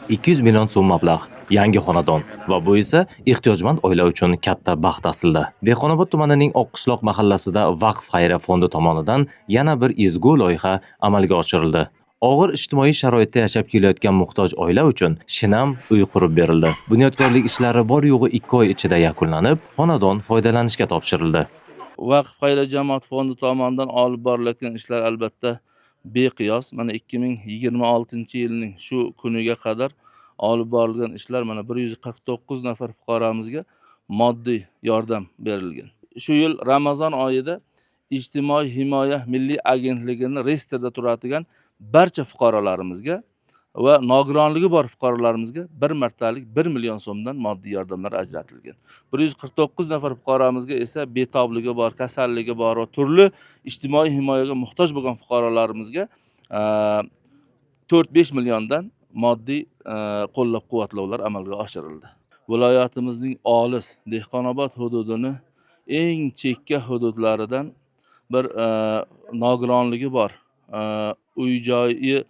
200 million so'm mablag', yangi xonadon va bu esa ehtiyojmand oila uchun katta baxt aslida. Dehqonobod tumanining Oqqishloq mahallasida Vaqf xayriya fondi tomonidan yana bir ezgu loyiha amalga oshirildi. Og'ir ijtimoiy sharoitda yashab kelayotgan muhtoj oila uchun shinam uy qurib berildi. Bunyodkorlik ishlari bor yo'g'i 2 oy ichida yakunlanib, xonadon foydalanishga topshirildi. Vaqf xayriya jamoat fondi tomonidan olib borilayotgan ishlar albatta beqiyos. Mana 2026-yilning shu kuniga qadar olib borilgan ishlar mana 149 nafar fuqaromizga moddiy yordam berilgan. Shu yil Ramazon oyida Ijtimoiy himoya milliy agentligining reyestrida turadigan barcha fuqarolarimizga va nogironligi bor fuqarolarimizga bir martalik 1 million so'mdan moddiy yordamlar ajratilgan. 149 nafar fuqaromizga esa betobligi bor, kasalligi bor va turli ijtimoiy himoyaga muhtoj bo'lgan fuqarolarimizga 4-5 milliondan moddiy qo'llab-quvvatlovlar amalga oshirildi. Viloyatimizning olis Dehqonobod hududini eng chekka hududlaridan bir nogironligi bor, uy joyi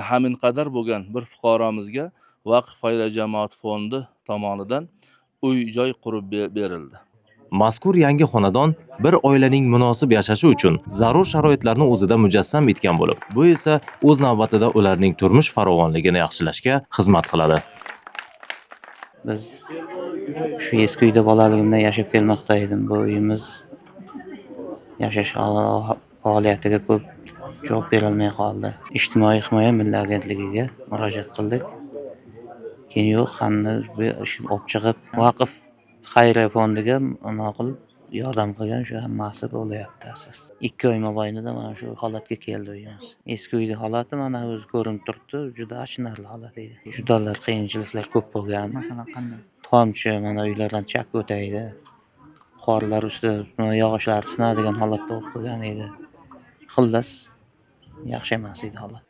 hamin qadar bo'lgan bir fuqaromizga Vaqf xayriya jamoat fondi tomonidan uy joy qurib berildi. Mazkur yangi xonadon bir oilaning munosib yashashi uchun zarur sharoitlarni o'zida mujassam etgan bo'lib, bu esa o'z navbatida ularning turmush farovonligini yaxshilashga xizmat qiladi. Biz shu eski uyda bolaligimdan yashab kelmoqda edim. Bu uyimiz yashash faoliyatiga ko'p javob berilmay qoldi. Ijtimoiy himoya milliy agentligiga murojaat qildik. Keyin yo'q, qanday olib chiqib Vaqf xayriya fondiga ma'qul yordam qilgan shu hammasi bo'lyapti asos. 2 oy mobaynida mana shu holatga keldi uyimiz. Eski uyning holati mana o'zi ko'rinib turibdi, juda achinarli holat edi. Judalar qiyinchiliklar ko'p bo'lgan. Masalan, qanday? Tomchi mana uylardan chak o'taydi. Qorlar ustida yog'ochlar sinadigan holatda bo'lib qolgan edi. Xullas, yaxshi emas edi holat.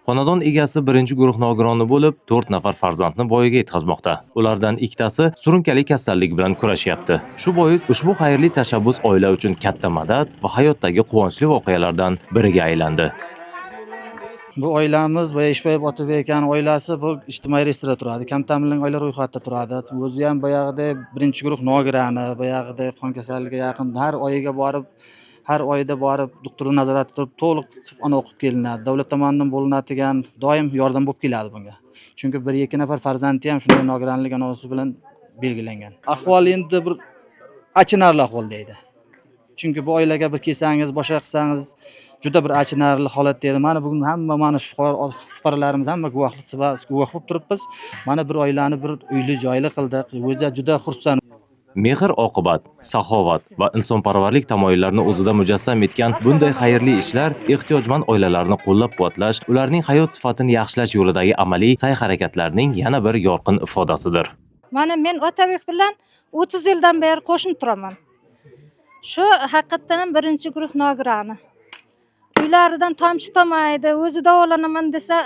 Xonadon egasi birinchi guruh nogironi bo'lib, 4 nafar farzandni voyaga yetkazmoqda. Ulardan ikkitasi surunkali kasallik bilan kurashyapti. Shu bois ushbu xayrli tashabbus oila uchun katta madad va hayotdagi quvonchli voqealardan biriga aylandi. Bu oilamiz boya Ishboyev Otabek aka oilasi bu ijtimoiy reyestrda turadi. Kam ta'minlangan oilalar ro'yxatida turadi. O'zi ham boyag'ida birinchi guruh nogirani, boyag'ida qon kasalligiga yaqin har oyda borib doktor nazoratida turib to'liq sifxona o'qib kelinadi. Davlat tomonidan bo'linadigan doim yordam bo'lib keladi bunga. Chunki 1-2 nafar farzandi ham shunday nogironlik anosi bilan belgilangan. Ahvol endi bir achinarli ahvolda edi. Chunki bu oilaga bir kelsangiz, boshqa qilsangiz juda bir achinarli holatda edi. Mana bugun mana shu fuqarolarimiz hamma guvoh bo'lib turibmiz. Mana bir oilani bir uyli joyli qildik. O'zi juda xursand. Mehr oqibat, saxovat va insonparvarlik tamoyillarini o'zida mujassam etgan bunday xayrli ishlar ehtiyojmand oilalarni qo'llab-quvvatlash, ularning hayot sifatini yaxshilash yo'lidagi amaliy sa'y-harakatlarning yana bir yorqin ifodasidir. Mana men Otabek bilan 30 yildan beri qo'shni turaman. Shu haqiqatan birinchi guruh nogirani. Uylaridan tomchi tomaydi, o'zi davolanaman desa,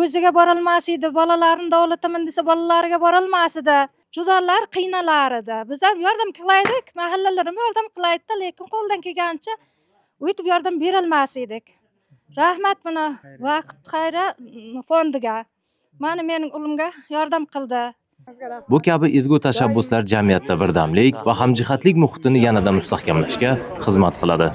o'ziga bora olmas edi, bolalarini davolataman desa, bolalariga bora olmas edi. Judalar qiynalar edi. Biz ham yordam qilaydik, mahallalarim yordam qilaydi, lekin qo'ldan kelgancha o'tib yordam bera olmas edik. Rahmat buni Vaqf xayriya fondiga. Mana mening ulimga yordam qildi. Bu kabi ezgu tashabbuslar jamiyatda birdamlik va hamjihatlik muhitini yanada mustahkamlashga xizmat qiladi.